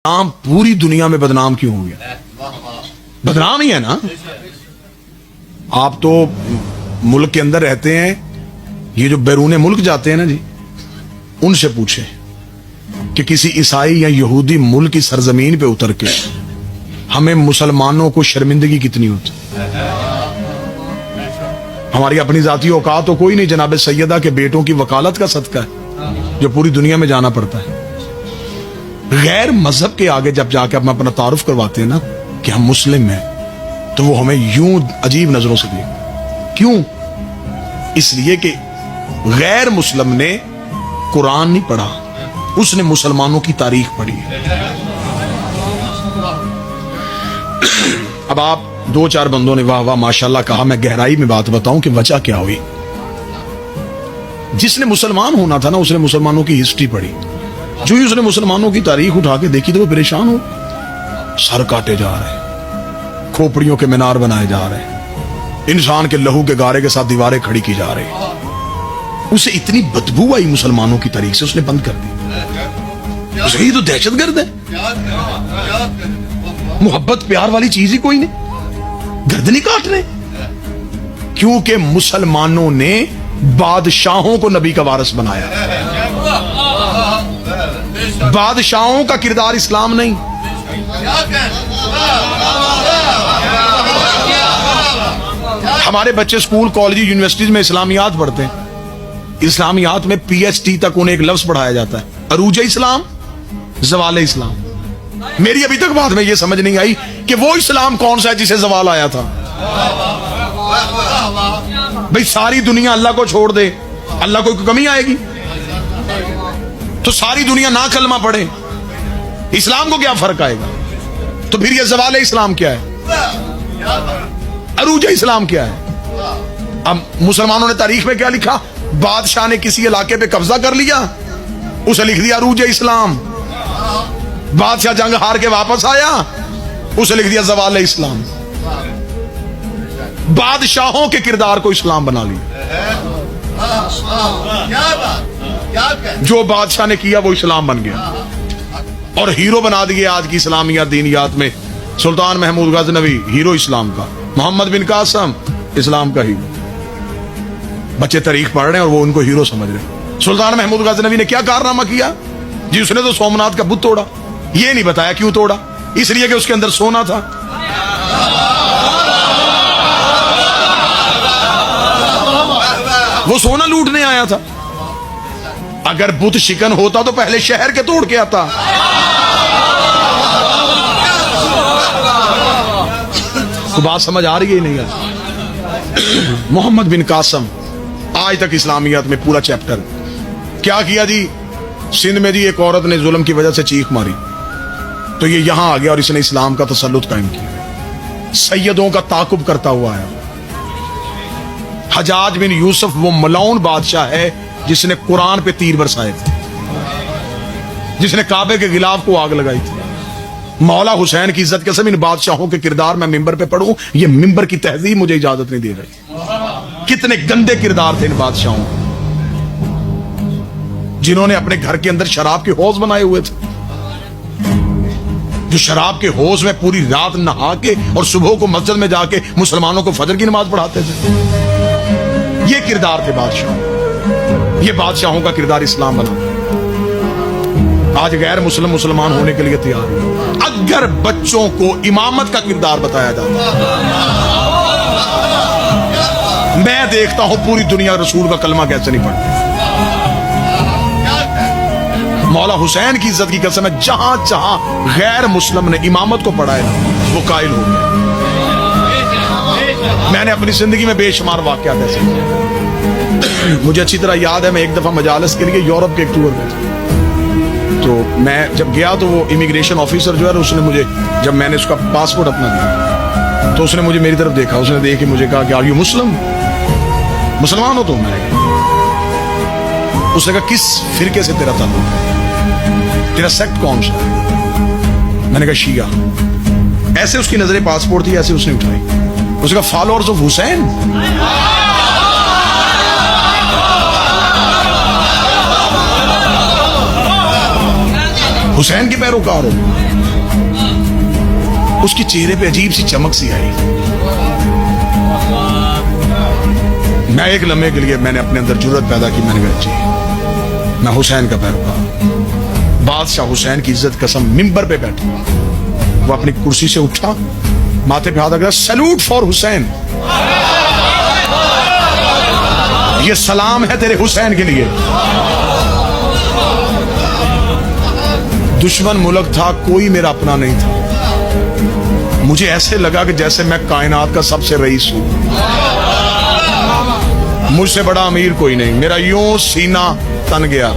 नाम पूरी दुनिया में बदनाम क्यों हो गया? बदनाम ही है ना। आप तो मुल्क के अंदर रहते हैं, ये जो बैरून मुल्क जाते हैं ना जी, उनसे पूछे कि किसी ईसाई या यहूदी मुल्क की सरजमीन पे उतर के हमें मुसलमानों को शर्मिंदगी कितनी होती। हमारी अपनी जाती औकात तो कोई नहीं, जनाब सैयदा के बेटों की वकालत का सदका है जो पूरी दुनिया में जाना पड़ता है। गैर मजहब के आगे जब जाके हम अपना तारुफ करवाते हैं ना कि हम मुस्लिम हैं, तो वो हमें यूं अजीब नजरों से देखते। क्यों? इसलिए कि गैर मुस्लिम ने कुरान नहीं पढ़ा, उसने मुसलमानों की तारीख पढ़ी। अब आप दो चार बंदों ने वाह वाह माशाल्लाह कहा, मैं गहराई में बात बताऊं कि वजह क्या हुई। जिसने मुसलमान होना था ना, उसने मुसलमानों की हिस्ट्री पढ़ी। जो ही उसने मुसलमानों की तारीख उठा के देखी तो वो परेशान हो। सर काटे जा रहे, खोपड़ियों के मीनार बनाए जा रहे, इंसान के लहू के गारे के साथ दीवारें खड़ी की जा रही। उसे इतनी बदबू आई मुसलमानों की तारीख से, उसने बंद कर दी। उसे ही तो दहशतगर्द है। मोहब्बत प्यार वाली चीज ही कोई नहीं, गर्दनी काट रहे। क्योंकि मुसलमानों ने बादशाहों को नबी का वारिस बनाया। बादशाहों का किरदार इस्लाम नहीं। हमारे बच्चे स्कूल कॉलेज यूनिवर्सिटीज में इस्लामियात पढ़ते हैं। इस्लामियात में पीएचडी तक उन्हें एक लफ्ज पढ़ाया जाता है, अरूज इस्लाम, जवाल इस्लाम। मेरी अभी तक बात में यह समझ नहीं आई कि वो इस्लाम कौन सा है जिसे जवाल आया था। भाई सारी दुनिया अल्लाह को छोड़ दे, अल्लाह को कमी आएगी? तो सारी दुनिया ना कलमा पढ़े, इस्लाम को क्या फर्क आएगा? तो फिर ये जवाल इस्लाम क्या है, अरूज इस्लाम क्या है? अब मुसलमानों ने तारीख में क्या लिखा? बादशाह ने किसी इलाके पे कब्जा कर लिया, उसे लिख दिया अरूज इस्लाम। बादशाह जंग हार के वापस आया, उसे लिख दिया जवाल इस्लाम। बादशाहों के किरदार को इस्लाम बना लिया। जो बादशाह ने किया वो इस्लाम बन गया। और हीरो बना दिए आज की इस्लामिया दीनियात में सुल्तान महमूद गजनवी हीरो इस्लाम का, मोहम्मद बिन कासम इस्लाम का हीरो। बच्चे तारीख पढ़ रहे हैं और वो उनको हीरो समझ रहे। सुल्तान महमूद गजनवी ने क्या कारनामा किया जी? उसने तो सोमनाथ का बुत तोड़ा। ये नहीं बताया क्यों तोड़ा, इसलिए कि उसके अंदर सोना था। वो सोना लूटने आया था। अगर बुत शिकन होता तो पहले शहर के तोड़ के आता। तो बात समझ आ रही है नहीं है? मोहम्मद बिन कासम आज तक इस्लामियात में पूरा चैप्टर क्या किया जी? सिंध में जी एक औरत ने जुल्म की वजह से चीख मारी, तो ये यहां आ गया और इसने इस्लाम का तसल्लुत कायम किया। सैयदों का ताकुब करता हुआ आया। हजाज बिन यूसुफ वो मलाउन बादशाह है जिसने कुरान पे तीर बरसाए थे, जिसने काबे के गिलाफ को आग लगाई थी। मौला हुसैन की इज्जत कसम इन बादशाहों के किरदार मैं मिंबर पे पढ़ूं, ये मिंबर की तहजीब मुझे इजाजत नहीं दे रही। कितने गंदे किरदार थे इन बादशाहों, जिन्होंने अपने घर के अंदर शराब के हौज बनाए हुए थे, जो शराब के हौज में पूरी रात नहा के और सुबह को मस्जिद में जाके मुसलमानों को फजर की नमाज पढ़ाते थे। ये किरदार थे बादशाह। ये बादशाहों का किरदार इस्लाम बना। आज गैर मुस्लिम मुसलमान होने के लिए तैयार है। अगर बच्चों को इमामत का किरदार बताया जाता, मैं देखता हूं पूरी दुनिया रसूल का कलमा कैसे नहीं पढ़ती। मौला हुसैन की इज्जत की कसम है, जहां जहां गैर मुस्लिम ने इमामत को पढ़ा है वो कायल हो गया। मैंने अपनी जिंदगी में बेशुमार वाकयात ऐसे। मुझे अच्छी तरह याद है, मैं एक दफा मजालिस के लिए यूरोप के एक टूर में था। तो मैं जब गया तो वो इमिग्रेशन ऑफिसर जो है उसने मुझे, जब मैंने उसका पासपोर्ट अपना दिया तो उसने मुझे मेरी तरफ देखा। उसने देख के मुझे कहा कि आर यू मुस्लिम, मुसलमान हो तुम? मैंने कहा। उसने कहा किस फिरके से तेरा ताल्लुक है, तेरा सेक्ट कौन सा है? मैंने कहा शिया। ऐसे उसकी नजरें पासपोर्ट थी, ऐसे उसने उठाई। उसने कहा फॉलोअर्स ऑफ हुसैन। हुसैन के पैरोकार हो। اس کے چہرے پہ عجیب سی چمک سی آئی. میں ایک لمحے کے لیے میں نے اپنے اندر جرأت پیدا کی. میں نے کہا جی میں حسین کا پیروکار. بادشاہ حسین کی عزت قسم ممبر پہ بیٹھا. وہ اپنی کرسی سے اٹھا, ماتھے پہ ہاتھ رکھا, سیلوٹ فار حسین, یہ سلام ہے تیرے حسین کے لیے. دشمن ملک تھا, کوئی میرا اپنا نہیں تھا. مجھے ایسے لگا کہ جیسے میں کائنات کا سب سے رئیس ہوں. مجھ سے بڑا امیر کوئی نہیں. میرا یوں سینہ تن گیا,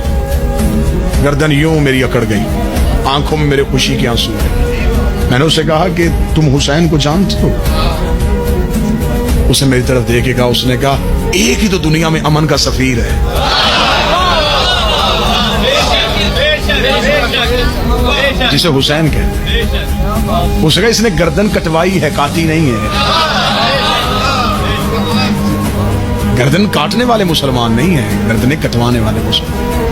گردن یوں میری اکڑ گئی, آنکھوں میں میرے خوشی کے آنسو. میں نے اسے کہا کہ تم حسین کو جانتے ہو؟ اسے میری طرف دیکھے گا, اس نے کہا ایک ہی تو دنیا میں امن کا سفیر ہے, جسے حسین کہتے ہیں. اس نے کہا اس نے گردن کٹوائی ہے, کاٹی نہیں ہے. گردن کاٹنے والے مسلمان نہیں ہیں, گردنیں کٹوانے والے مسلمان.